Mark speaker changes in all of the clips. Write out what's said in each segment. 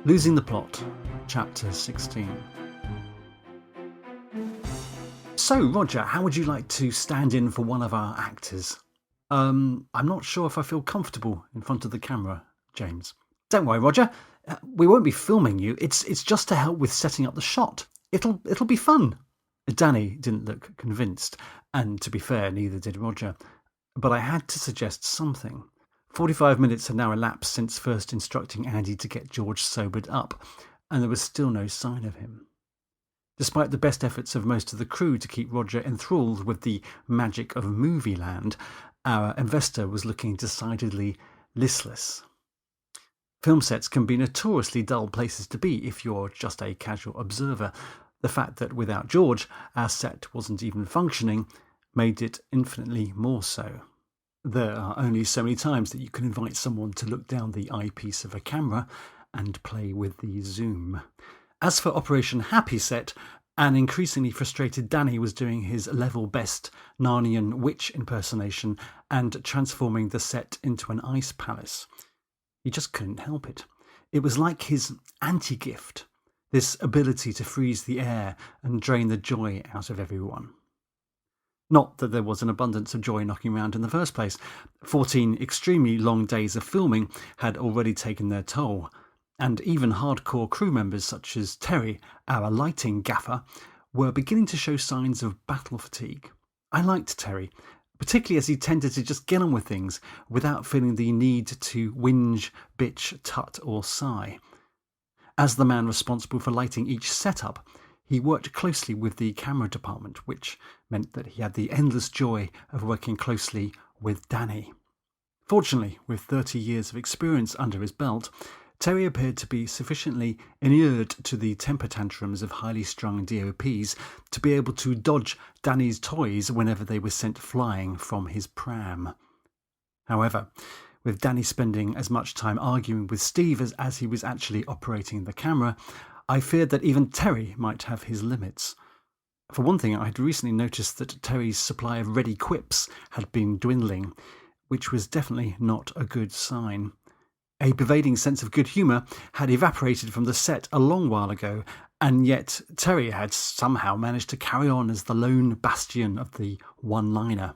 Speaker 1: Losing the Plot, Chapter 16. So, Roger, how would you like to stand in for one of our actors? I'm not sure if I feel comfortable in front of the camera, James. Don't worry, Roger. We won't be filming you. It's just to help with setting up the shot. It'll be fun. Danny didn't look convinced, and to be fair, neither did Roger. But I had to suggest something. 45 minutes had now elapsed since first instructing Andy to get George sobered up, and there was still no sign of him. Despite the best efforts of most of the crew to keep Roger enthralled with the magic of movie land, our investor was looking decidedly listless. Film sets can be notoriously dull places to be if you're just a casual observer. The fact that without George, our set wasn't even functioning made it infinitely more so. There are only so many times that you can invite someone to look down the eyepiece of a camera and play with the zoom. As for Operation Happy Set, an increasingly frustrated Danny was doing his level best Narnian witch impersonation and transforming the set into an ice palace. He just couldn't help it. It was like his anti-gift, this ability to freeze the air and drain the joy out of everyone. Not that there was an abundance of joy knocking around in the first place. 14 extremely long days of filming had already taken their toll, and even hardcore crew members such as Terry, our lighting gaffer, were beginning to show signs of battle fatigue. I liked Terry, particularly as he tended to just get on with things without feeling the need to whinge, bitch, tut or sigh. As the man responsible for lighting each setup, he worked closely with the camera department, which meant that he had the endless joy of working closely with Danny. Fortunately, with 30 years of experience under his belt, Terry appeared to be sufficiently inured to the temper tantrums of highly strung DOPs to be able to dodge Danny's toys whenever they were sent flying from his pram. However, with Danny spending as much time arguing with Steve as he was actually operating the camera, I feared that even Terry might have his limits. For one thing, I had recently noticed that Terry's supply of ready quips had been dwindling, which was definitely not a good sign. A pervading sense of good humour had evaporated from the set a long while ago, and yet Terry had somehow managed to carry on as the lone bastion of the one-liner.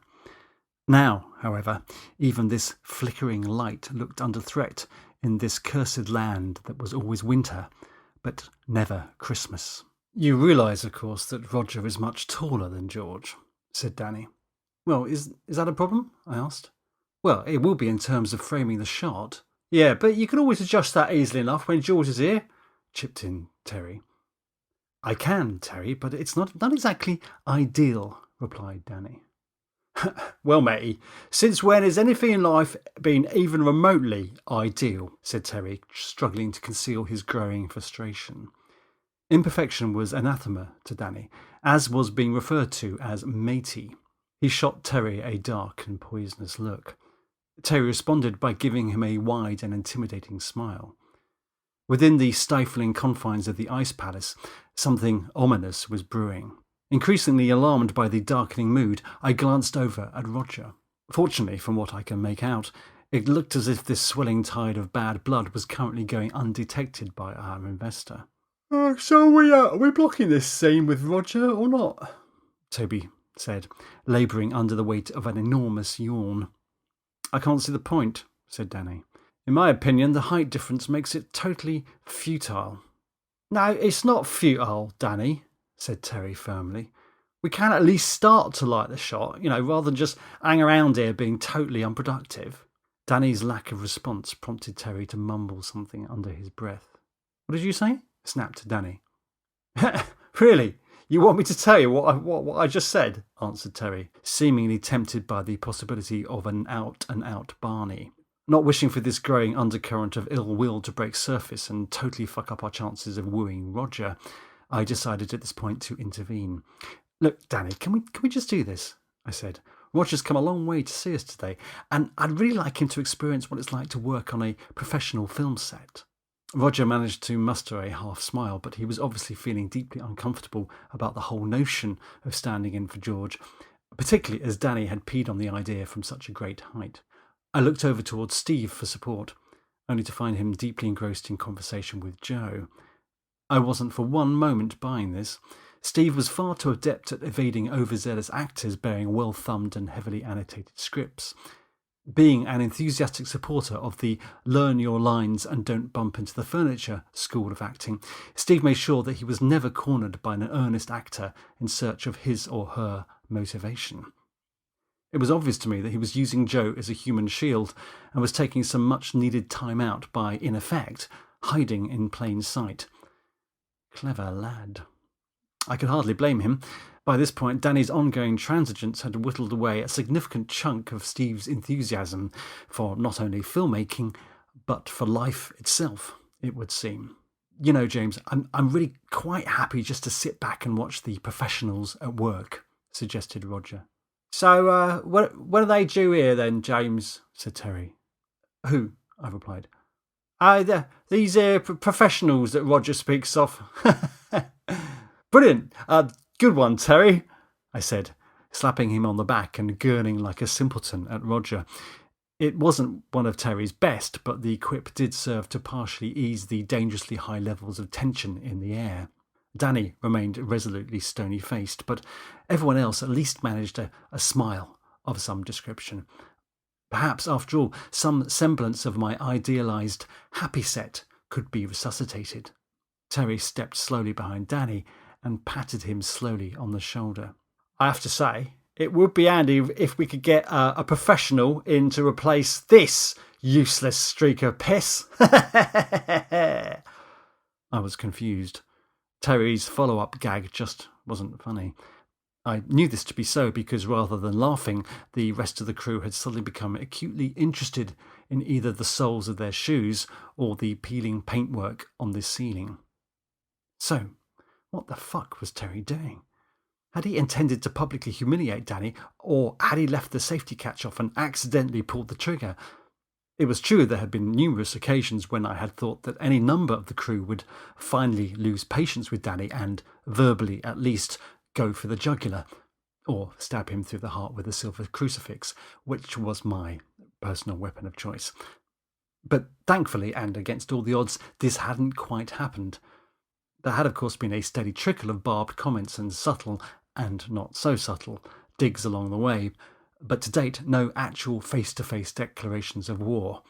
Speaker 1: Now, however, even this flickering light looked under threat in this cursed land that was always winter, but never Christmas. You realise, of course, that Roger is much taller than George, said Danny. Well, is that a problem? I asked. Well, it will be in terms of framing the shot. Yeah, but you can always adjust that easily enough when George is here, chipped in Terry. I can, Terry, but it's not exactly ideal, replied Danny. Well, matey, since when has anything in life been even remotely ideal? Said Terry, struggling to conceal his growing frustration. Imperfection was anathema to Danny, as was being referred to as matey. He shot Terry a dark and poisonous look. Terry responded by giving him a wide and intimidating smile. Within the stifling confines of the ice palace, something ominous was brewing. Increasingly alarmed by the darkening mood, I glanced over at Roger. Fortunately, from what I can make out, it looked as if this swelling tide of bad blood was currently going undetected by our investor. So are we blocking this scene with Roger or not? Toby said, labouring under the weight of an enormous yawn. I can't see the point, said Danny. In my opinion, the height difference makes it totally futile. No, it's not futile, Danny, said Terry firmly. We can at least start to light the shot, rather than just hang around here being totally unproductive. Danny's lack of response prompted Terry to mumble something under his breath. What did you say? Snapped Danny. Really? You want me to tell you what I just said? Answered Terry, seemingly tempted by the possibility of an out-and-out Barney. Not wishing for this growing undercurrent of ill will to break surface and totally fuck up our chances of wooing Roger, I decided at this point to intervene. Look, Danny, can we just do this? I said. Roger's come a long way to see us today, and I'd really like him to experience what it's like to work on a professional film set. Roger managed to muster a half smile, but he was obviously feeling deeply uncomfortable about the whole notion of standing in for George, particularly as Danny had peed on the idea from such a great height. I looked over towards Steve for support. only to find him deeply engrossed in conversation with Joe. I wasn't for one moment buying this. Steve was far too adept at evading overzealous actors bearing well-thumbed and heavily annotated scripts. Being an enthusiastic supporter of the learn your lines and don't bump into the furniture school of acting, Steve made sure that he was never cornered by an earnest actor in search of his or her motivation. It was obvious to me that he was using Joe as a human shield and was taking some much-needed time out by, in effect, hiding in plain sight. Clever lad. I could hardly blame him. By this point, Danny's ongoing transigence had whittled away a significant chunk of Steve's enthusiasm for not only filmmaking, but for life itself, it would seem. You know, James, I'm really quite happy just to sit back and watch the professionals at work, suggested Roger. So, what are they do here then, James? Said Terry. Who? I replied. These professionals that Roger speaks of. Brilliant. Good one, Terry, I said, slapping him on the back and gurning like a simpleton at Roger. It wasn't one of Terry's best, but the quip did serve to partially ease the dangerously high levels of tension in the air. Danny remained resolutely stony-faced, but everyone else at least managed a smile of some description. Perhaps, after all, some semblance of my idealised happy set could be resuscitated. Terry stepped slowly behind Danny and patted him slowly on the shoulder. I have to say, it would be handy if we could get a professional in to replace this useless streak of piss. I was confused. Terry's follow-up gag just wasn't funny. I knew this to be so because rather than laughing, the rest of the crew had suddenly become acutely interested in either the soles of their shoes or the peeling paintwork on the ceiling. So, what the fuck was Terry doing? Had he intended to publicly humiliate Danny, or had he left the safety catch off and accidentally pulled the trigger? It was true there had been numerous occasions when I had thought that any number of the crew would finally lose patience with Danny and, verbally at least, go for the jugular, or stab him through the heart with a silver crucifix, which was my personal weapon of choice. But thankfully, and against all the odds, this hadn't quite happened. There had, of course, been a steady trickle of barbed comments and subtle, and not so subtle, digs along the way, but to date no actual face-to-face declarations of war.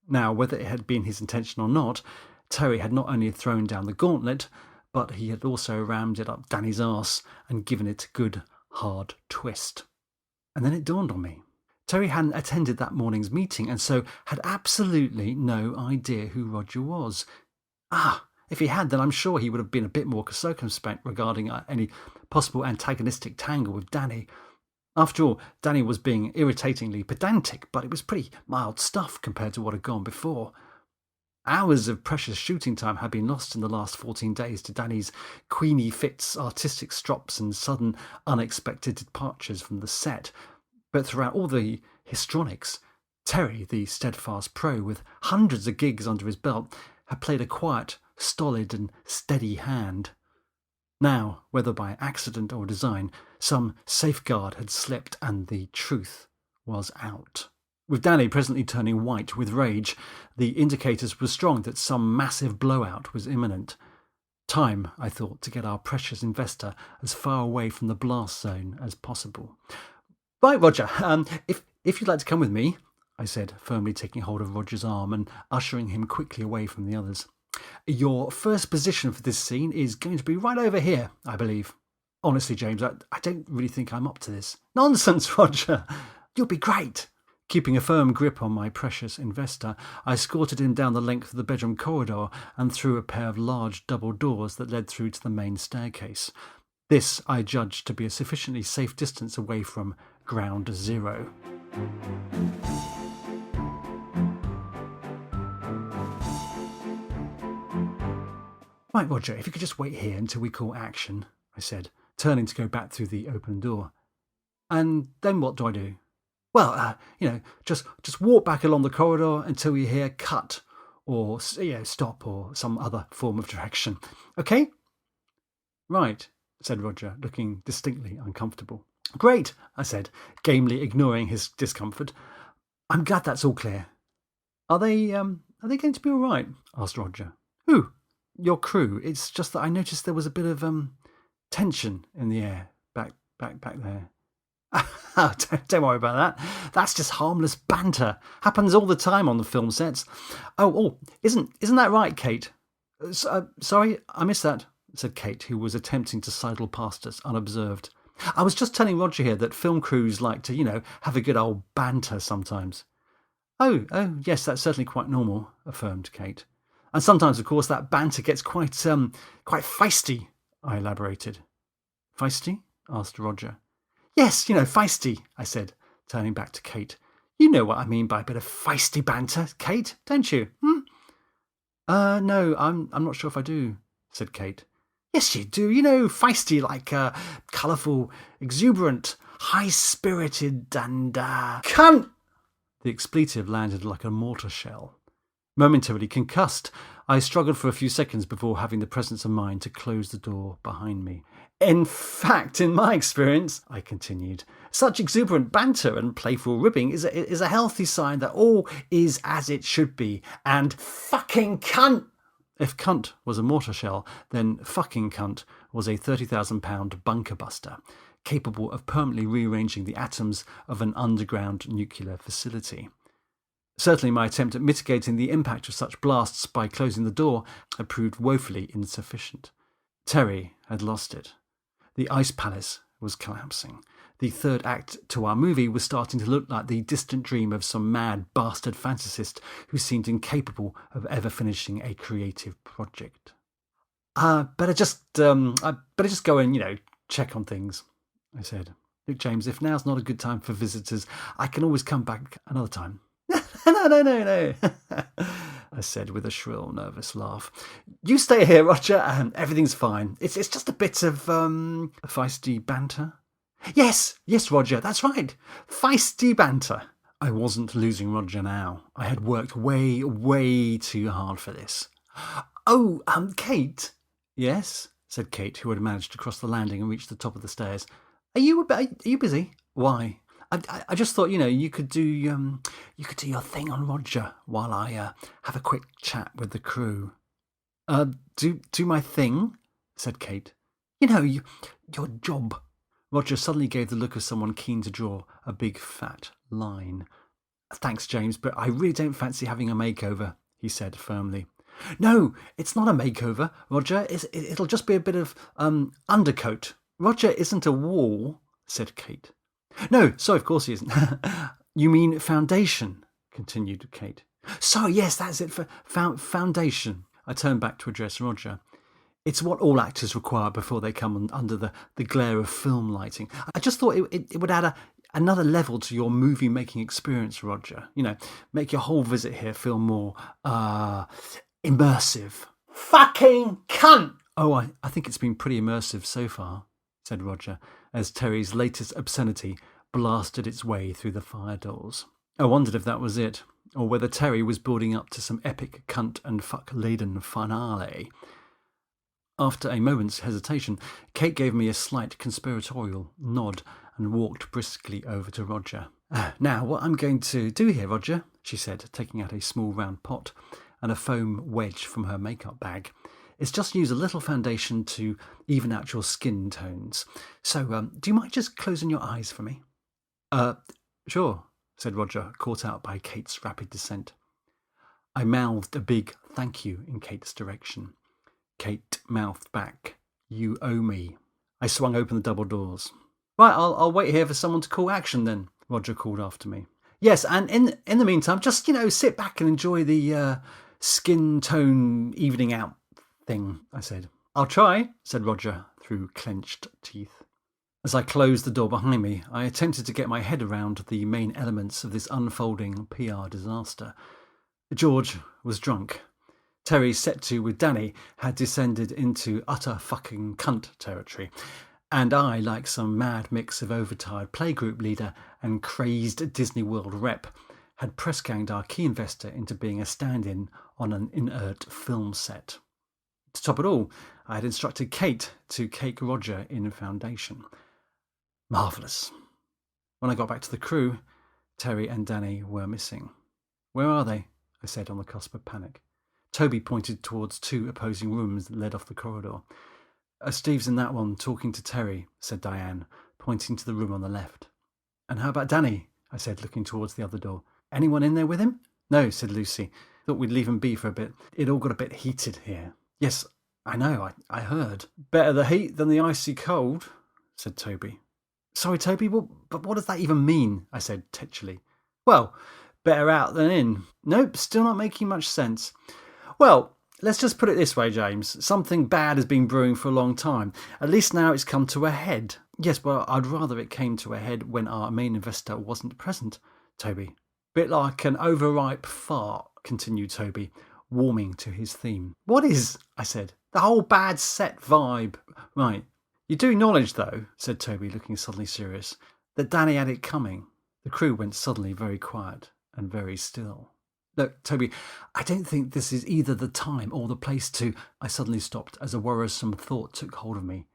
Speaker 1: Now, whether it had been his intention or not, Terry had not only thrown down the gauntlet, but he had also rammed it up Danny's arse and given it a good, hard twist. And then it dawned on me. Terry hadn't attended that morning's meeting and so had absolutely no idea who Roger was. If he had, then I'm sure he would have been a bit more circumspect regarding any possible antagonistic tangle with Danny. After all, Danny was being irritatingly pedantic, but it was pretty mild stuff compared to what had gone before. Hours of precious shooting time had been lost in the last 14 days to Danny's Queenie Fitz artistic strops and sudden, unexpected departures from the set. But throughout all the histrionics, Terry, the steadfast pro with hundreds of gigs under his belt, had played a quiet, stolid and steady hand. Now, whether by accident or design, some safeguard had slipped and the truth was out. With Danny presently turning white with rage, the indicators were strong that some massive blowout was imminent. Time, I thought, to get our precious investor as far away from the blast zone as possible. Right, Roger, if you'd like to come with me, I said, firmly taking hold of Roger's arm and ushering him quickly away from the others. Your first position for this scene is going to be right over here, I believe. Honestly, James, I don't really think I'm up to this. Nonsense, Roger. You'll be great. Keeping a firm grip on my precious investor, I escorted him down the length of the bedroom corridor and through a pair of large double doors that led through to the main staircase. This I judged to be a sufficiently safe distance away from ground zero. Right, Roger, if you could just wait here until we call action, I said, turning to go back through the open door. And then what do I do? Well, just walk back along the corridor until you hear cut or, stop or some other form of direction. Okay? Right, said Roger, looking distinctly uncomfortable. Great, I said, gamely ignoring his discomfort. I'm glad that's all clear. Are they Are they going to be all right? Asked Roger. Who? Your crew. It's just that I noticed there was a bit of tension in the air back there. Don't worry about that. That's just harmless banter. Happens all the time on the film sets. Oh, isn't that right, Kate? Sorry, I missed that, said Kate, who was attempting to sidle past us unobserved. I was just telling Roger here that film crews like to, have a good old banter sometimes. Oh, yes, that's certainly quite normal, affirmed Kate. And sometimes, of course, that banter gets quite feisty, I elaborated. Feisty? Asked Roger. Yes, feisty, I said, turning back to Kate. You know what I mean by a bit of feisty banter, Kate, don't you? No, I'm not sure if I do, said Kate. Yes, you do. Feisty, like colourful, exuberant, high-spirited and... Cunt! The expletive landed like a mortar shell. Momentarily concussed, I struggled for a few seconds before having the presence of mind to close the door behind me. In fact, in my experience, I continued, such exuberant banter and playful ribbing is a healthy sign that all is as it should be, and fucking cunt! If cunt was a mortar shell, then fucking cunt was a £30,000 bunker buster, capable of permanently rearranging the atoms of an underground nuclear facility. Certainly my attempt at mitigating the impact of such blasts by closing the door had proved woefully insufficient. Terry had lost it. The ice palace was collapsing. The third act to our movie was starting to look like the distant dream of some mad bastard fantasist who seemed incapable of ever finishing a creative project. I better just go and, check on things, I said. Look, James, if now's not a good time for visitors, I can always come back another time. No, I said with a shrill, nervous laugh. You stay here, Roger, and everything's fine. It's just a bit of, feisty banter. Yes, Roger, that's right. Feisty banter. I wasn't losing Roger now. I had worked way too hard for this. Oh, Kate. Yes, said Kate, who had managed to cross the landing and reach the top of the stairs. Are you busy? Why? I just thought, you could do your thing on Roger while I have a quick chat with the crew. Do my thing, said Kate. Your job. Roger suddenly gave the look of someone keen to draw a big fat line. Thanks, James, but I really don't fancy having a makeover, he said firmly. No, it's not a makeover, Roger. It'll just be a bit of undercoat. Roger isn't a wall, said Kate. No, sorry, of course he isn't. You mean foundation, continued Kate. So, yes, that's it, for foundation. I turned back to address Roger. It's what all actors require before they come under the glare of film lighting. I just thought it would add another level to your movie-making experience, Roger. Make your whole visit here feel more, immersive. Fucking cunt! Oh, I think it's been pretty immersive so far, said Roger, as Terry's latest obscenity blasted its way through the fire doors. I wondered if that was it, or whether Terry was building up to some epic cunt and fuck-laden finale. After a moment's hesitation, Kate gave me a slight conspiratorial nod and walked briskly over to Roger. Now, what I'm going to do here, Roger, she said, taking out a small round pot and a foam wedge from her makeup bag, is just use a little foundation to even out your skin tones. So, do you mind just closing your eyes for me? Sure, said Roger, caught out by Kate's rapid descent. I mouthed a big thank you in Kate's direction. Kate mouthed back, you owe me. I swung open the double doors. Right, I'll wait here for someone to call action then, Roger called after me. Yes, and in the meantime, just, sit back and enjoy the skin tone evening out thing, I said. I'll try, said Roger through clenched teeth. As I closed the door behind me, I attempted to get my head around the main elements of this unfolding PR disaster. George was drunk. Terry's set to with Danny had descended into utter fucking cunt territory, and I, like some mad mix of overtired playgroup leader and crazed Disney World rep, had press-ganged our key investor into being a stand-in on an inert film set. To top it all, I had instructed Kate to cake Roger in foundation. Marvellous. When I got back to the crew, Terry and Danny were missing. Where are they? I said on the cusp of panic. Toby pointed towards 2 opposing rooms that led off the corridor. Steve's in that one, talking to Terry, said Diane, pointing to the room on the left. And how about Danny? I said, looking towards the other door. Anyone in there with him? No, said Lucy. Thought we'd leave him be for a bit. It all got a bit heated here. Yes, I know, I heard. Better the heat than the icy cold, said Toby. Sorry, Toby, but what does that even mean? I said tetchily. Well, better out than in. Nope, still not making much sense. Well, let's just put it this way, James. Something bad has been brewing for a long time. At least now it's come to a head. Yes, well, I'd rather it came to a head when our main investor wasn't present, Toby. Bit like an overripe fart, continued Toby, warming to his theme. What is? I said. The whole bad set vibe. Right. You do acknowledge, though, said Toby, looking suddenly serious, that Danny had it coming. The crew went suddenly very quiet and very still. Look, Toby, I don't think this is either the time or the place to... I suddenly stopped as a worrisome thought took hold of me.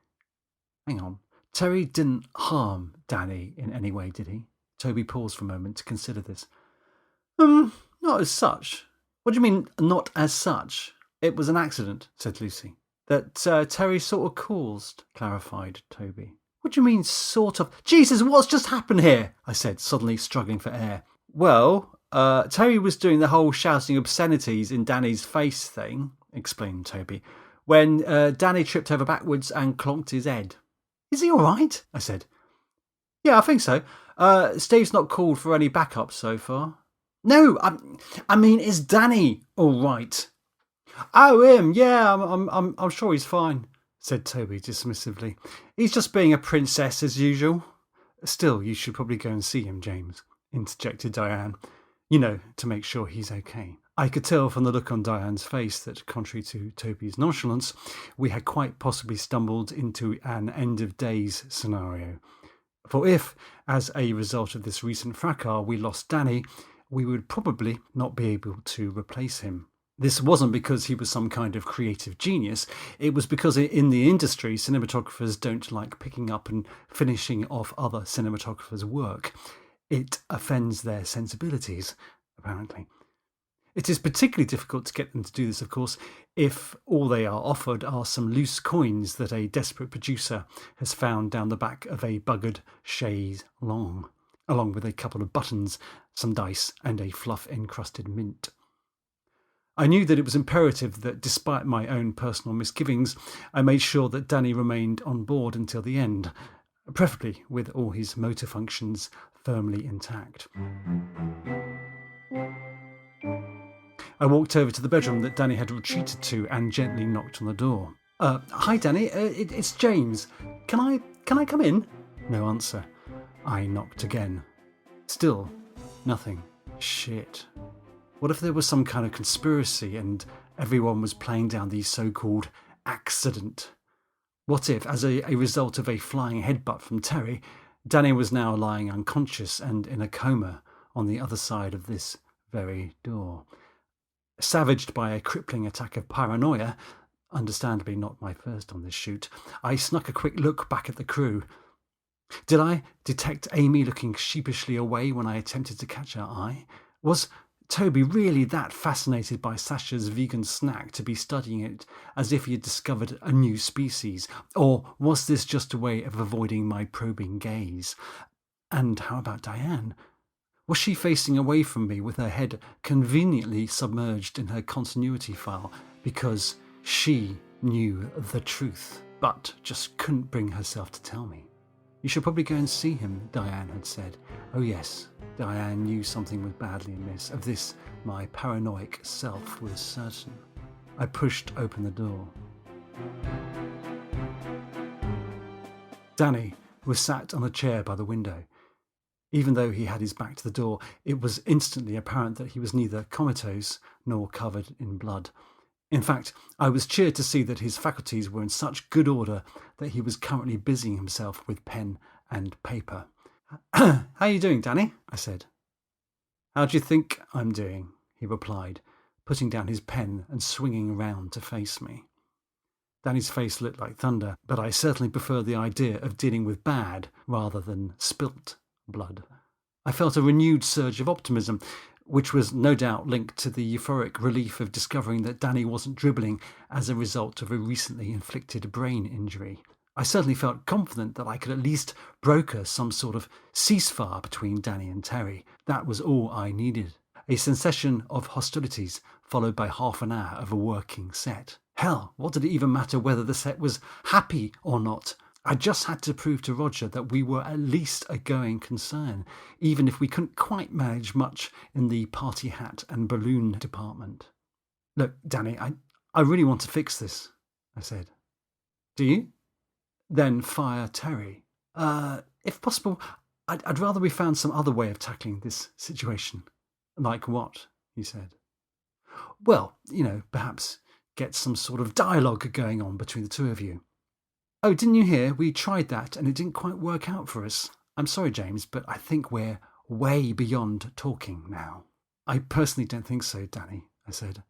Speaker 1: Hang on. Terry didn't harm Danny in any way, did he? Toby paused for a moment to consider this. Not as such. What do you mean, not as such? It was an accident, said Lucy. That Terry sort of caused, clarified Toby. What do you mean, sort of? Jesus, what's just happened here? I said, suddenly struggling for air. Well, Terry was doing the whole shouting obscenities in Danny's face thing, explained Toby, when Danny tripped over backwards and clonked his head. Is he all right? I said. Yeah, I think so. Steve's not called for any backup so far. No, I mean, is Danny all right? Oh, him? Yeah, I'm sure he's fine, said Toby dismissively. He's just being a princess as usual. Still, you should probably go and see him, James, interjected Diane. You know, to make sure he's okay. I could tell from the look on Diane's face that, contrary to Toby's nonchalance, we had quite possibly stumbled into an end-of-days scenario. For if, as a result of this recent fracas, we lost Danny, we would probably not be able to replace him. This wasn't because he was some kind of creative genius. It was because in the industry, cinematographers don't like picking up and finishing off other cinematographers' work. It offends their sensibilities, apparently. It is particularly difficult to get them to do this, of course, if all they are offered are some loose coins that a desperate producer has found down the back of a buggered chaise longue, along with a couple of buttons, some dice, and a fluff-encrusted mint. I knew that it was imperative that, despite my own personal misgivings, I made sure that Danny remained on board until the end, preferably with all his motor functions firmly intact. I walked over to the bedroom that Danny had retreated to and gently knocked on the door. Hi, Danny. It's James. Can I come in? No answer. I knocked again. Still, nothing. Shit. What if there was some kind of conspiracy and everyone was playing down the so-called accident? What if, as a result of a flying headbutt from Terry, Danny was now lying unconscious and in a coma on the other side of this very door? Savaged by a crippling attack of paranoia, understandably not my first on this shoot, I snuck a quick look back at the crew. Did I detect Amy looking sheepishly away when I attempted to catch her eye? Was Toby really that fascinated by Sasha's vegan snack to be studying it as if he had discovered a new species? Or was this just a way of avoiding my probing gaze? And how about Diane? Was she facing away from me with her head conveniently submerged in her continuity file because she knew the truth, but just couldn't bring herself to tell me? You should probably go and see him, Diane had said. Oh yes, Diane knew something was badly amiss. Of this, my paranoid self was certain. I pushed open the door. Danny was sat on a chair by the window. Even though he had his back to the door, it was instantly apparent that he was neither comatose nor covered in blood. In fact, I was cheered to see that his faculties were in such good order that he was currently busying himself with pen and paper. How are you doing, Danny? I said. How do you think I'm doing? He replied, putting down his pen and swinging round to face me. Danny's face looked like thunder, but I certainly prefer the idea of dealing with bad rather than spilt blood. I felt a renewed surge of optimism. which was no doubt linked to the euphoric relief of discovering that Danny wasn't dribbling as a result of a recently inflicted brain injury. I certainly felt confident that I could at least broker some sort of ceasefire between Danny and Terry. That was all I needed. A cessation of hostilities followed by half an hour of a working set. Hell, what did it even matter whether the set was happy or not? I just had to prove to Roger that we were at least a going concern, even if we couldn't quite manage much in the party hat and balloon department. Look, Danny, I really want to fix this, I said. Do you? Then fire Terry. If possible, I'd rather we found some other way of tackling this situation. Like what? He said. Well, perhaps get some sort of dialogue going on between the two of you. Oh, didn't you hear? We tried that and it didn't quite work out for us. I'm sorry, James, but I think we're way beyond talking now. I personally don't think so, Danny, I said.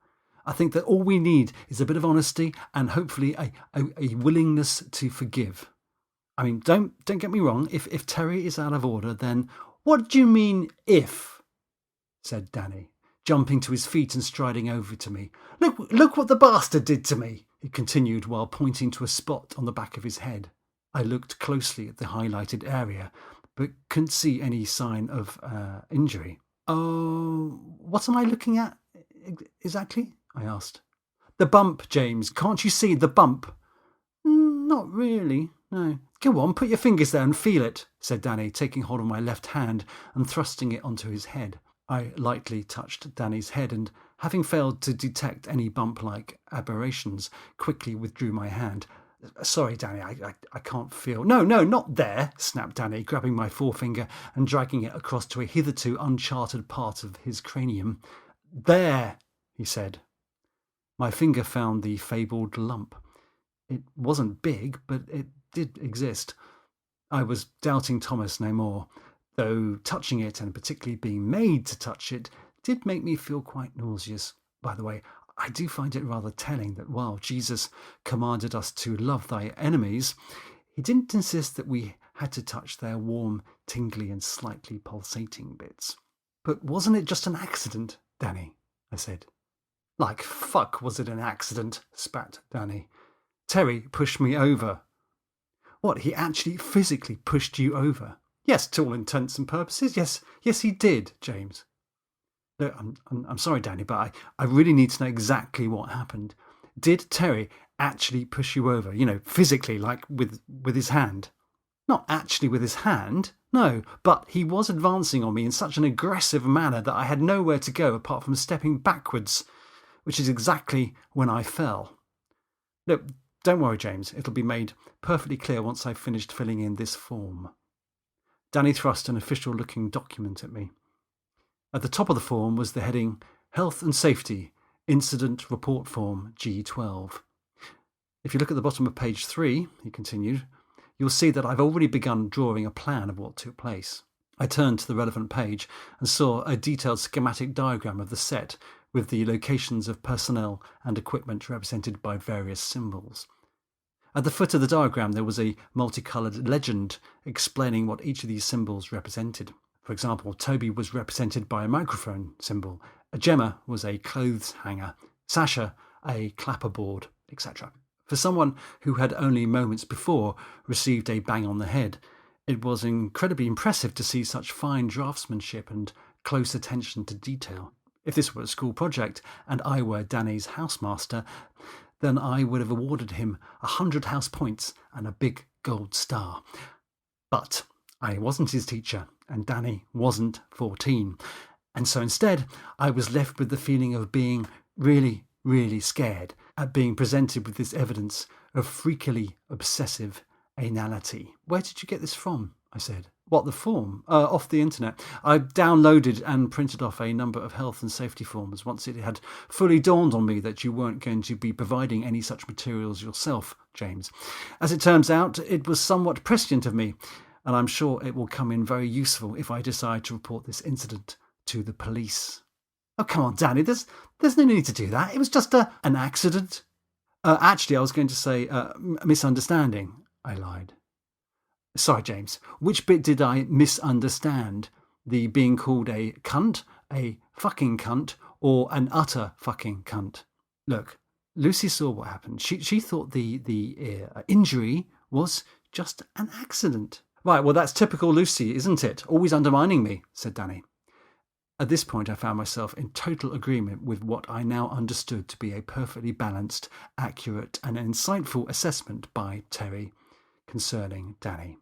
Speaker 1: I think that all we need is a bit of honesty and hopefully a willingness to forgive. I mean, don't get me wrong. If Terry is out of order, then what do you mean if? Said Danny, jumping to his feet and striding over to me. Look what the bastard did to me, he continued while pointing to a spot on the back of his head. I looked closely at the highlighted area, but couldn't see any sign of injury. Oh, what am I looking at exactly? I asked. The bump, James. Can't you see the bump? Not really, no. Go on, put your fingers there and feel it, said Danny, taking hold of my left hand and thrusting it onto his head. I lightly touched Danny's head and, having failed to detect any bump-like aberrations, quickly withdrew my hand. Sorry, Danny, I can't feel. No, not there, snapped Danny, grabbing my forefinger and dragging it across to a hitherto uncharted part of his cranium. There, he said. My finger found the fabled lump. It wasn't big, but it did exist. I was doubting Thomas no more, though touching it, and particularly being made to touch it, did make me feel quite nauseous. By the way, I do find it rather telling that while Jesus commanded us to love thy enemies, he didn't insist that we had to touch their warm, tingly and slightly pulsating bits. But wasn't it just an accident, Danny? I said. Like fuck was it an accident, spat Danny. Terry pushed me over. What, he actually physically pushed you over? Yes, to all intents and purposes. Yes, he did, James. Look, I'm sorry, Danny, but I really need to know exactly what happened. Did Terry actually push you over? Physically, like with his hand? Not actually with his hand, no, but he was advancing on me in such an aggressive manner that I had nowhere to go apart from stepping backwards, which is exactly when I fell. Look, don't worry, James. It'll be made perfectly clear once I've finished filling in this form. Danny thrust an official-looking document at me. At the top of the form was the heading, Health and Safety, Incident Report Form G12. If you look at the bottom of page 3, he continued, you'll see that I've already begun drawing a plan of what took place. I turned to the relevant page and saw a detailed schematic diagram of the set with the locations of personnel and equipment represented by various symbols. At the foot of the diagram there was a multicoloured legend explaining what each of these symbols represented. For example, Toby was represented by a microphone symbol, a Gemma was a clothes hanger, Sasha a clapperboard, etc. For someone who had only moments before received a bang on the head, it was incredibly impressive to see such fine draftsmanship and close attention to detail. If this were a school project and I were Danny's housemaster, then I would have awarded him 100 house points and a big gold star. But I wasn't his teacher, and Danny wasn't 14. And so instead, I was left with the feeling of being really, really scared at being presented with this evidence of freakily obsessive anality. Where did you get this from? I said. What, the form? Off the internet. I downloaded and printed off a number of health and safety forms once it had fully dawned on me that you weren't going to be providing any such materials yourself, James. As it turns out, it was somewhat prescient of me, and I'm sure it will come in very useful if I decide to report this incident to the police. Oh, come on, Danny, there's no need to do that. It was just an accident. Actually, I was going to say misunderstanding, I lied. Sorry, James. Which bit did I misunderstand? The being called a cunt, a fucking cunt or an utter fucking cunt. Look, Lucy saw what happened. She thought the injury was just an accident. Right, well, that's typical Lucy, isn't it? Always undermining me, said Danny. At this point, I found myself in total agreement with what I now understood to be a perfectly balanced, accurate, and insightful assessment by Terry concerning Danny.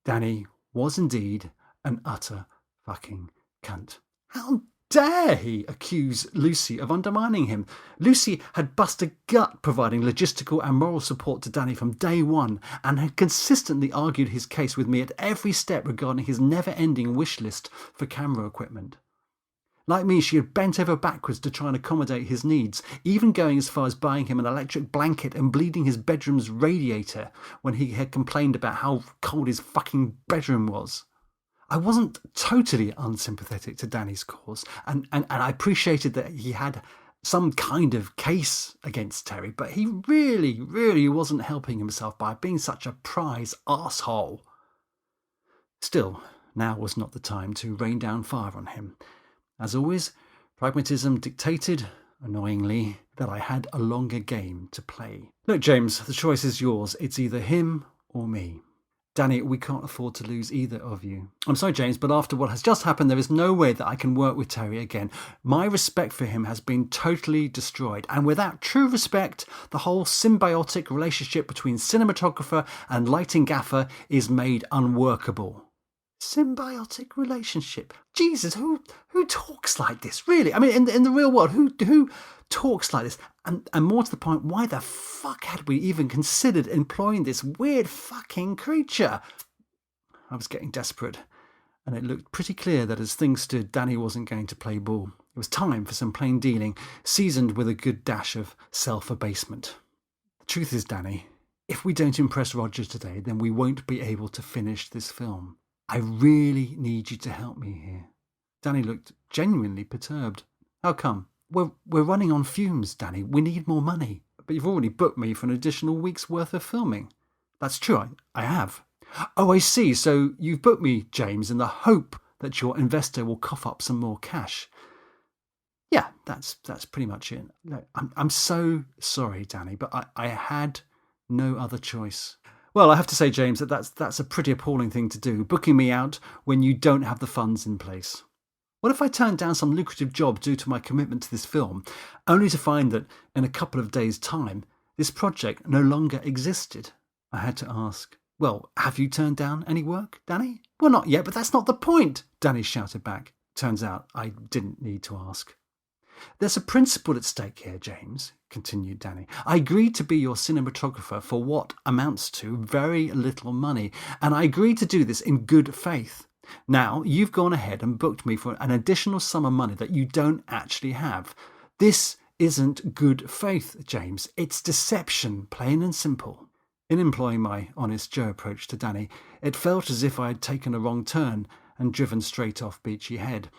Speaker 1: Danny was indeed an utter fucking cunt. How dare he accuse Lucy of undermining him? Lucy had bust a gut providing logistical and moral support to Danny from day one and had consistently argued his case with me at every step regarding his never-ending wish list for camera equipment. Like me, she had bent over backwards to try and accommodate his needs, even going as far as buying him an electric blanket and bleeding his bedroom's radiator when he had complained about how cold his fucking bedroom was. I wasn't totally unsympathetic to Danny's cause, and I appreciated that he had some kind of case against Terry, but he really wasn't helping himself by being such a prize arsehole. Still, now was not the time to rain down fire on him. As always, pragmatism dictated, annoyingly, that I had a longer game to play. Look, James, the choice is yours. It's either him or me. Danny, we can't afford to lose either of you. I'm sorry, James, but after what has just happened, there is no way that I can work with Terry again. My respect for him has been totally destroyed, and without true respect, the whole symbiotic relationship between cinematographer and lighting gaffer is made unworkable. Symbiotic relationship? Jesus, who talks like this, really? I mean, in the real world, who talks like this? And more to the point, why the fuck had we even considered employing this weird fucking creature? I was getting desperate, and it looked pretty clear that as things stood, Danny wasn't going to play ball. It was time for some plain dealing, seasoned with a good dash of self-abasement. The truth is, Danny, if we don't impress Roger today, then we won't be able to finish this film. I really need you to help me here. Danny looked genuinely perturbed. How come? We're running on fumes, Danny. We need more money. But you've already booked me for an additional week's worth of filming. That's true, I have. Oh, I see. So you've booked me, James, in the hope that your investor will cough up some more cash. Yeah, that's pretty much it. No, I'm so sorry, Danny, but I had no other choice. Well, I have to say, James, that's a pretty appalling thing to do, booking me out when you don't have the funds in place. What if I turned down some lucrative job due to my commitment to this film, only to find that in a couple of days' time, this project no longer existed? I had to ask, well, have you turned down any work, Danny? Well, not yet, but that's not the point, Danny shouted back. Turns out I didn't need to ask. There's a principle at stake here, James, continued Danny. I agreed to be your cinematographer for what amounts to very little money, and I agreed to do this in good faith. Now, you've gone ahead and booked me for an additional sum of money that you don't actually have. This isn't good faith, James. It's deception, plain and simple. In employing my honest Joe approach to Danny, it felt as if I had taken a wrong turn and driven straight off Beachy Head.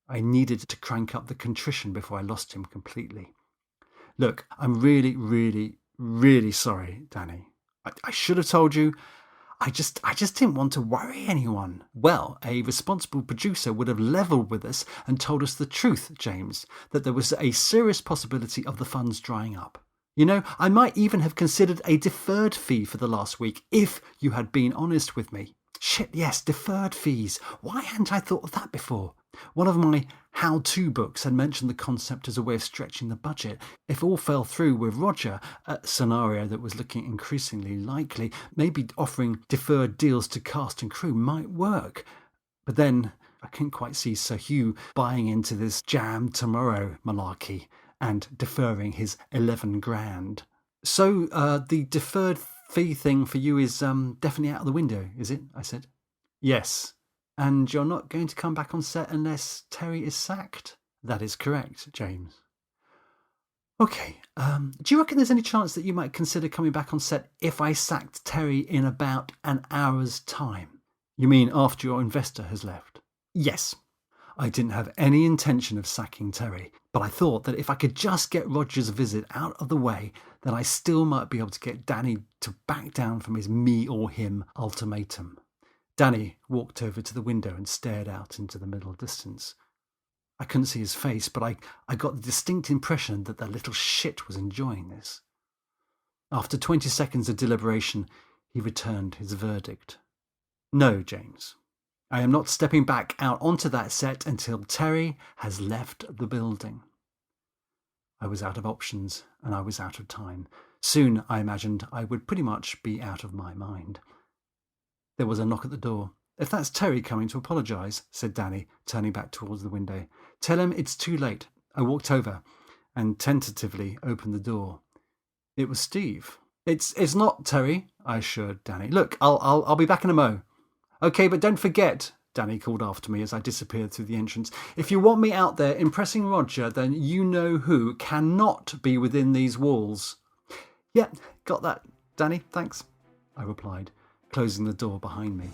Speaker 1: I needed to crank up the contrition before I lost him completely. Look, I'm really sorry, Danny. I should have told you. I just didn't want to worry anyone. Well, a responsible producer would have levelled with us and told us the truth, James, that there was a serious possibility of the funds drying up. You know, I might even have considered a deferred fee for the last week if you had been honest with me. Shit, yes, deferred fees. Why hadn't I thought of that before? One of my how-to books had mentioned the concept as a way of stretching the budget. If all fell through with Roger, a scenario that was looking increasingly likely, maybe offering deferred deals to cast and crew might work. But then I couldn't quite see Sir Hugh buying into this jam tomorrow malarkey and deferring his 11 grand. So the deferred fee thing for you is definitely out of the window, is it? I said. Yes. And you're not going to come back on set unless Terry is sacked? That is correct, James. Okay, do you reckon there's any chance that you might consider coming back on set if I sacked Terry in about an hour's time? You mean after your investor has left? Yes. I didn't have any intention of sacking Terry, but I thought that if I could just get Roger's visit out of the way, then I still might be able to get Danny to back down from his me or him ultimatum. Danny walked over to the window and stared out into the middle distance. I couldn't see his face, but I got the distinct impression that the little shit was enjoying this. After 20 seconds of deliberation, he returned his verdict. No, James. I am not stepping back out onto that set until Terry has left the building. I was out of options, and I was out of time. Soon, I imagined, I would pretty much be out of my mind. There was a knock at the door. If that's Terry coming to apologise, said Danny, turning back towards the window. Tell him it's too late. I walked over and tentatively opened the door. It was Steve. It's not Terry, I assured Danny. Look, I'll be back in a mo. Okay, but don't forget, Danny called after me as I disappeared through the entrance. If you want me out there impressing Roger, then you know who cannot be within these walls. Yeah, got that, Danny, thanks, I replied, closing the door behind me.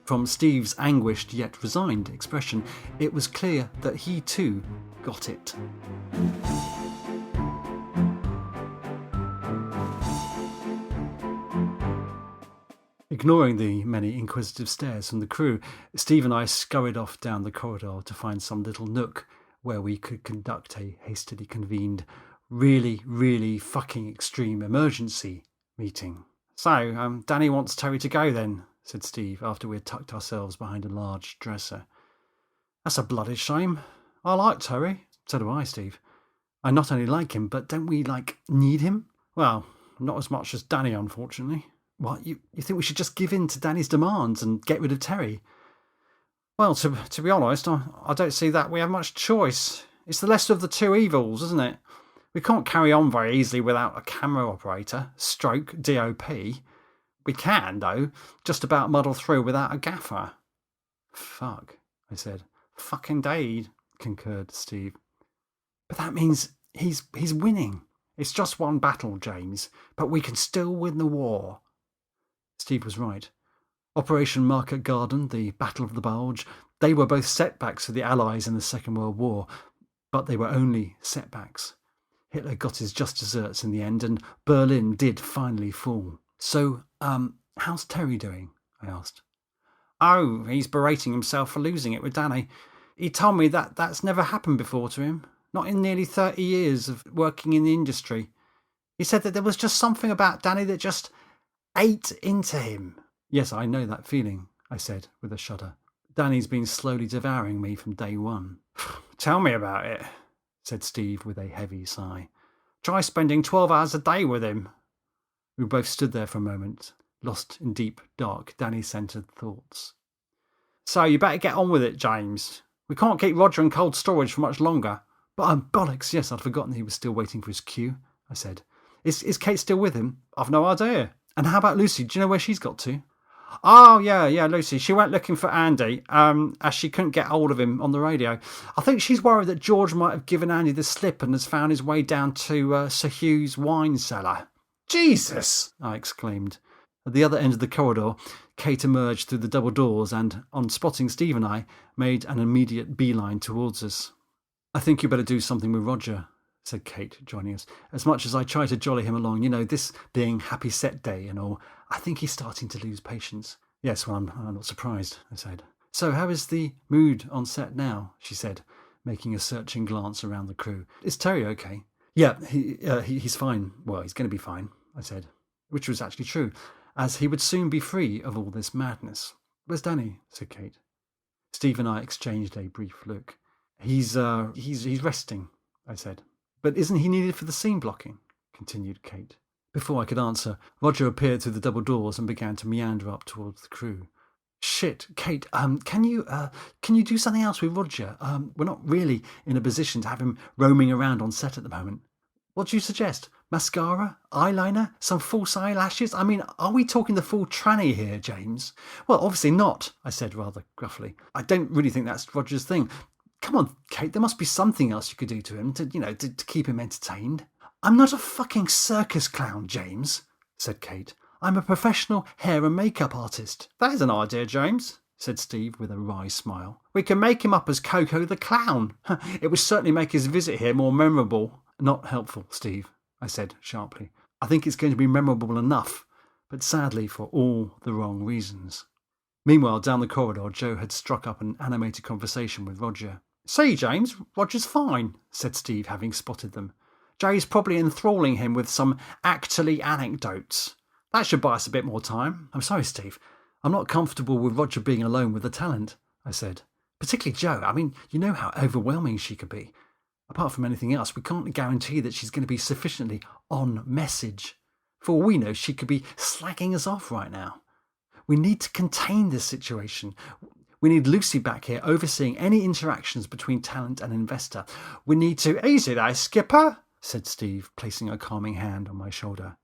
Speaker 1: From Steve's anguished yet resigned expression, it was clear that he too got it. Ignoring the many inquisitive stares from the crew, Steve and I scurried off down the corridor to find some little nook where we could conduct a hastily convened, really fucking extreme emergency meeting. So, Danny wants Terry to go then, said Steve after we had tucked ourselves behind a large dresser. That's a bloody shame. I like Terry. So do I, Steve. I not only like him, but don't we, need him? Well, not as much as Danny, unfortunately. What, you think we should just give in to Danny's demands and get rid of Terry? Well, to be honest, I don't see that we have much choice. It's the lesser of the two evils, isn't it? We can't carry on very easily without a camera operator, stroke DOP. We can, though, just about muddle through without a gaffer. Fuck, I said. Fucking indeed, concurred Steve. But that means he's winning. It's just one battle, James, but we can still win the war. Steve was right. Operation Market Garden, the Battle of the Bulge, they were both setbacks for the Allies in the Second World War, but they were only setbacks. Hitler got his just desserts in the end, and Berlin did finally fall. So, how's Terry doing? I asked. Oh, he's berating himself for losing it with Danny. He told me that that's never happened before to him, not in nearly 30 years of working in the industry. He said that there was just something about Danny that just ate into him. Yes, I know that feeling, I said with a shudder. Danny's been slowly devouring me from day one. Tell me about it, said Steve with a heavy sigh. Try spending 12 hours a day with him. We both stood there for a moment, lost in deep, dark, Danny-centred thoughts. So you better get on with it, James. We can't keep Roger in cold storage for much longer. But bollocks, yes, I'd forgotten he was still waiting for his cue, I said. Is Kate still with him? I've no idea. And how about Lucy? Do you know where she's got to? Oh, yeah, Lucy. She went looking for Andy, as she couldn't get hold of him on the radio. I think she's worried that George might have given Andy the slip and has found his way down to Sir Hugh's wine cellar. Jesus! I exclaimed. At the other end of the corridor, Kate emerged through the double doors and, on spotting Steve and I, made an immediate beeline towards us. I think you better do something with Roger, said Kate, joining us. As much as I try to jolly him along, this being happy set day and all, I think he's starting to lose patience. Yes, well, I'm not surprised, I said. So how is the mood on set now? She said, making a searching glance around the crew. Is Terry okay? Yeah, he's fine. Well, he's going to be fine, I said, which was actually true, as he would soon be free of all this madness. Where's Danny? Said Kate. Steve and I exchanged a brief look. He's resting, I said. But isn't he needed for the scene blocking? Continued Kate. Before I could answer, Roger appeared through the double doors and began to meander up towards the crew. Shit, Kate, can you do something else with Roger? We're not really in a position to have him roaming around on set at the moment. What do you suggest? Mascara? Eyeliner? Some false eyelashes? I mean, are we talking the full tranny here, James? Well, obviously not, I said rather gruffly. I don't really think that's Roger's thing. Come on, Kate, there must be something else you could do to him to keep him entertained. I'm not a fucking circus clown, James, said Kate. I'm a professional hair and makeup artist. That is an idea, James, said Steve with a wry smile. We can make him up as Coco the Clown. It would certainly make his visit here more memorable. Not helpful, Steve, I said sharply. I think it's going to be memorable enough, but sadly for all the wrong reasons. Meanwhile, down the corridor, Joe had struck up an animated conversation with Roger. See, James, Roger's fine, said Steve, having spotted them. Jay's probably enthralling him with some actorly anecdotes. That should buy us a bit more time. I'm sorry, Steve. I'm not comfortable with Roger being alone with the talent, I said. Particularly Jo. I mean, you know how overwhelming she could be. Apart from anything else, we can't guarantee that she's going to be sufficiently on message. For all we know, she could be slagging us off right now. We need to contain this situation. We need Lucy back here overseeing any interactions between talent and investor. We need to... Easy there, Skipper, said Steve, placing a calming hand on my shoulder.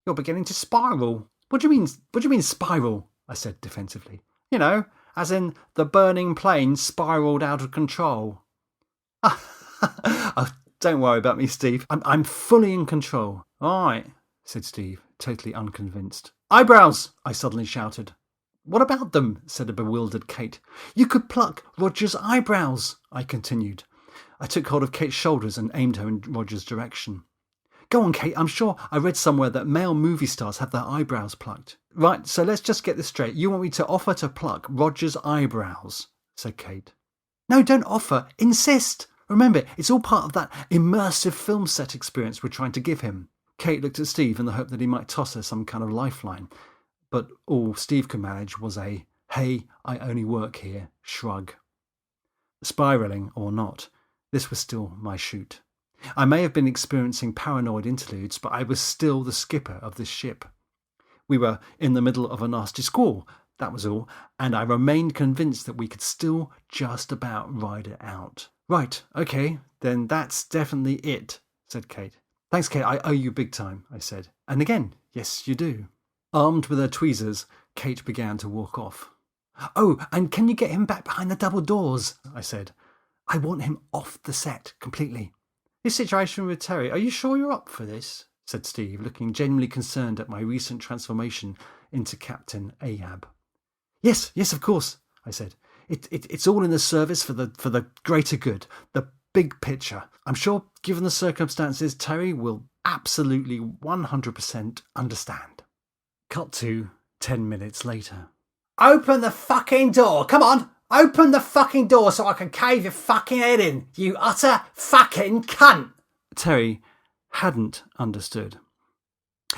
Speaker 1: You're beginning to spiral. What do you mean spiral? I said defensively. You know, as in the burning plane spiraled out of control. Oh, don't worry about me, Steve. I'm fully in control. All right, said Steve, totally unconvinced. Eyebrows, I suddenly shouted. What about them? Said a bewildered Kate. You could pluck Roger's eyebrows, I continued. I took hold of Kate's shoulders and aimed her in Roger's direction. Go on, Kate, I'm sure I read somewhere that male movie stars have their eyebrows plucked. Right, so let's just get this straight. You want me to offer to pluck Roger's eyebrows, said Kate. No, don't offer. Insist. Remember, it's all part of that immersive film set experience we're trying to give him. Kate looked at Steve in the hope that he might toss her some kind of lifeline. But all Steve could manage was a, hey, I only work here, shrug. Spiralling or not, this was still my shoot. I may have been experiencing paranoid interludes, but I was still the skipper of this ship. We were in the middle of a nasty squall, that was all, and I remained convinced that we could still just about ride it out. Right, okay, then that's definitely it, said Kate. Thanks, Kate, I owe you big time, I said. And again, yes, you do. Armed with her tweezers, Kate began to walk off. Oh, and can you get him back behind the double doors? I said. I want him off the set completely. This situation with Terry, are you sure you're up for this? Said Steve, looking genuinely concerned at my recent transformation into Captain Ahab. Yes, of course, I said. It's all in the service for the greater good, the big picture. I'm sure, given the circumstances, Terry will absolutely 100% understand. Cut to 10 minutes later. Open the fucking door! Come on! Open the fucking door so I can cave your fucking head in, you utter fucking cunt! Terry hadn't understood.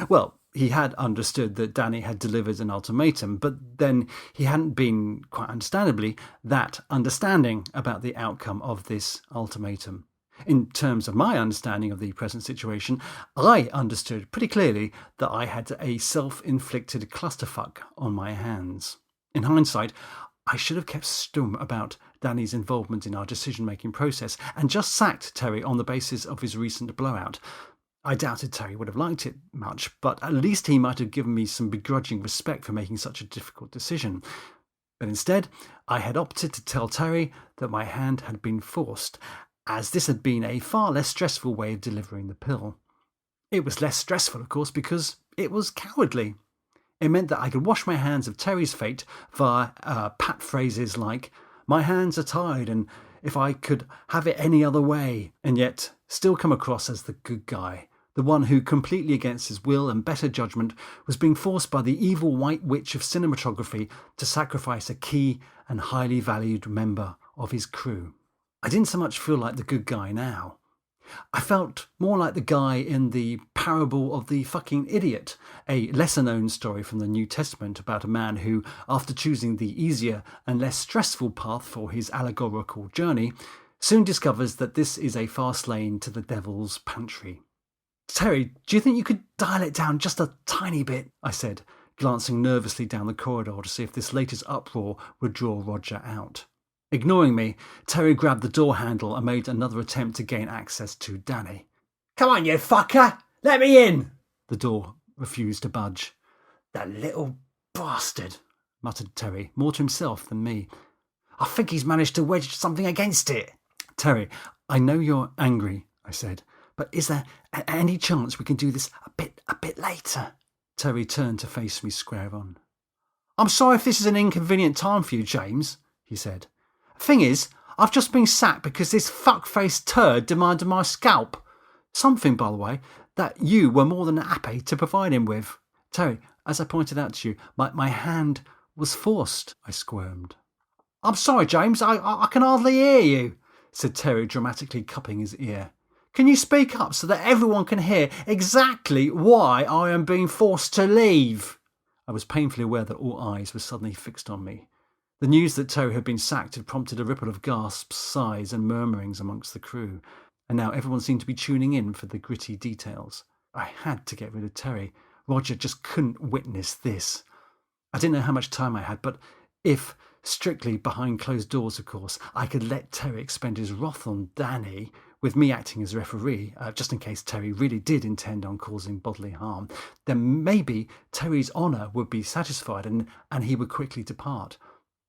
Speaker 1: Well, he had understood that Danny had delivered an ultimatum, but then he hadn't been, quite understandably, that understanding about the outcome of this ultimatum. In terms of my understanding of the present situation, I understood pretty clearly that I had a self-inflicted clusterfuck on my hands. In hindsight, I should have kept stum about Danny's involvement in our decision-making process and just sacked Terry on the basis of his recent blowout. I doubted Terry would have liked it much, but at least he might have given me some begrudging respect for making such a difficult decision. But instead, I had opted to tell Terry that my hand had been forced, as this had been a far less stressful way of delivering the pill. It was less stressful, of course, because it was cowardly. It meant that I could wash my hands of Terry's fate via pat phrases like, my hands are tied and if I could have it any other way, and yet still come across as the good guy, the one who, completely against his will and better judgment, was being forced by the evil white witch of cinematography to sacrifice a key and highly valued member of his crew. I didn't so much feel like the good guy now. I felt more like the guy in the parable of the fucking idiot, a lesser-known story from the New Testament about a man who, after choosing the easier and less stressful path for his allegorical journey, soon discovers that this is a fast lane to the devil's pantry. Terry, do you think you could dial it down just a tiny bit? I said, glancing nervously down the corridor to see if this latest uproar would draw Roger out. Ignoring me, Terry grabbed the door handle and made another attempt to gain access to Danny. Come on, you fucker! Let me in! The door refused to budge. The little bastard, muttered Terry, more to himself than me. I think he's managed to wedge something against it. Terry, I know you're angry, I said, but is there any chance we can do this a bit later? Terry turned to face me square on. I'm sorry if this is an inconvenient time for you, James, he said. Thing is, I've just been sacked because this fuck-faced turd demanded my scalp. Something, by the way, that you were more than happy to provide him with. Terry, as I pointed out to you, my hand was forced, I squirmed. I'm sorry, James, I can hardly hear you. said Terry, dramatically cupping his ear. "Can you speak up so that everyone can hear exactly why I am being forced to leave?" I was painfully aware that all eyes were suddenly fixed on me. The news that Terry had been sacked had prompted a ripple of gasps, sighs and murmurings amongst the crew, and now everyone seemed to be tuning in for the gritty details. I had to get rid of Terry. Roger just couldn't witness this. I didn't know how much time I had, but if, strictly behind closed doors of course, I could let Terry expend his wrath on Danny, with me acting as referee, just in case Terry really did intend on causing bodily harm, then maybe Terry's honour would be satisfied and he would quickly depart.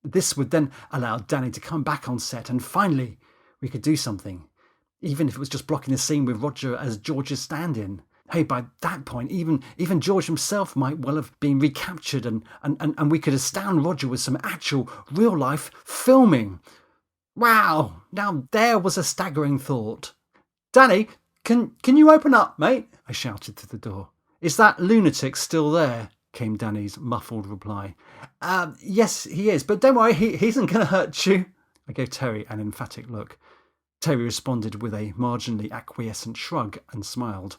Speaker 1: This would then allow Danny to come back on set, and finally we could do something, even if it was just blocking the scene with Roger as George's stand-in. Hey, by that point, even George himself might well have been recaptured, and we could astound Roger with some actual real-life filming. Wow, now there was a staggering thought. "Danny, can you open up, mate?" I shouted through the door. "Is that lunatic still there?" came Danny's muffled reply. Yes, he is, but don't worry, he isn't going to hurt you." I gave Terry an emphatic look. Terry responded with a marginally acquiescent shrug and smiled.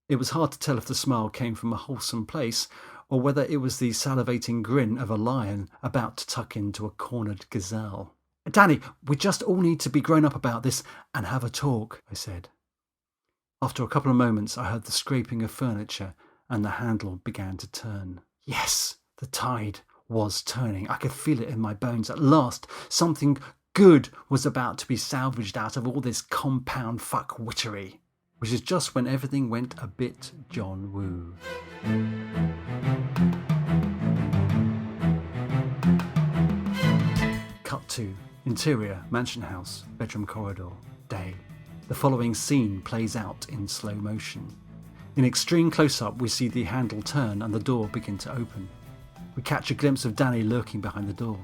Speaker 1: It was hard to tell if the smile came from a wholesome place or whether it was the salivating grin of a lion about to tuck into a cornered gazelle. "Danny, we just all need to be grown up about this and have a talk," I said. After a couple of moments, I heard the scraping of furniture and the handle began to turn. Yes, the tide was turning. I could feel it in my bones. At last, something good was about to be salvaged out of all this compound fuckwittery. Which is just when everything went a bit John Woo. Cut to interior, mansion house, bedroom corridor, day. The following scene plays out in slow motion. In extreme close-up, we see the handle turn and the door begin to open. We catch a glimpse of Danny lurking behind the door.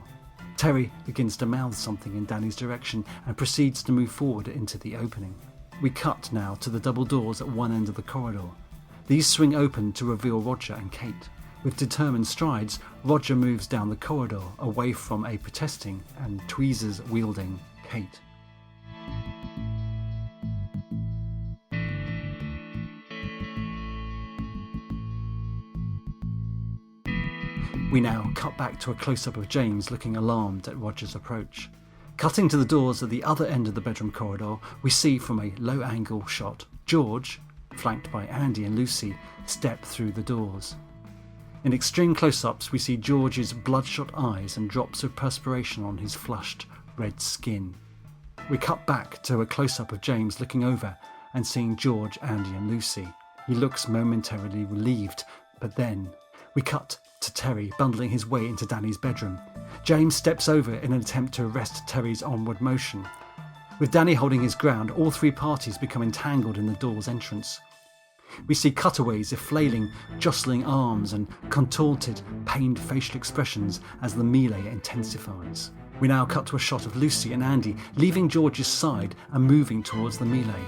Speaker 1: Terry begins to mouth something in Danny's direction and proceeds to move forward into the opening. We cut now to the double doors at one end of the corridor. These swing open to reveal Roger and Kate. With determined strides, Roger moves down the corridor away from a protesting and tweezers-wielding Kate. We now cut back to a close-up of James looking alarmed at Roger's approach. Cutting to the doors at the other end of the bedroom corridor, we see from a low-angle shot George, flanked by Andy and Lucy, step through the doors. In extreme close-ups, we see George's bloodshot eyes and drops of perspiration on his flushed red skin. We cut back to a close-up of James looking over and seeing George, Andy and Lucy. He looks momentarily relieved, but then we cut to Terry bundling his way into Danny's bedroom. James steps over in an attempt to arrest Terry's onward motion. With Danny holding his ground, all three parties become entangled in the door's entrance. We see cutaways of flailing, jostling arms and contorted, pained facial expressions as the melee intensifies. We now cut to a shot of Lucy and Andy leaving George's side and moving towards the melee.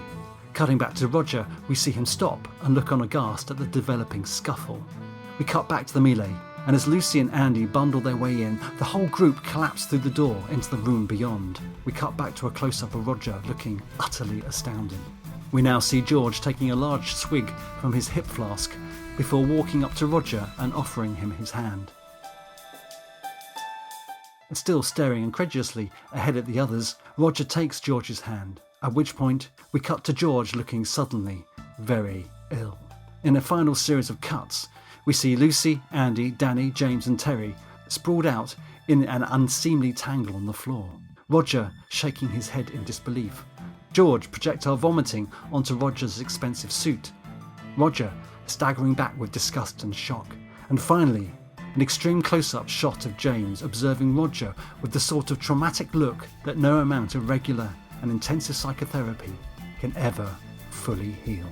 Speaker 1: Cutting back to Roger, we see him stop and look on aghast at the developing scuffle. We cut back to the melee, and as Lucy and Andy bundle their way in, the whole group collapse through the door into the room beyond. We cut back to a close-up of Roger looking utterly astounded. We now see George taking a large swig from his hip flask before walking up to Roger and offering him his hand. Still staring incredulously ahead at the others, Roger takes George's hand, at which point we cut to George looking suddenly very ill. In a final series of cuts, we see Lucy, Andy, Danny, James and Terry sprawled out in an unseemly tangle on the floor. Roger shaking his head in disbelief. George projectile vomiting onto Roger's expensive suit. Roger staggering back with disgust and shock. And finally, an extreme close-up shot of James observing Roger with the sort of traumatic look that no amount of regular and intensive psychotherapy can ever fully heal.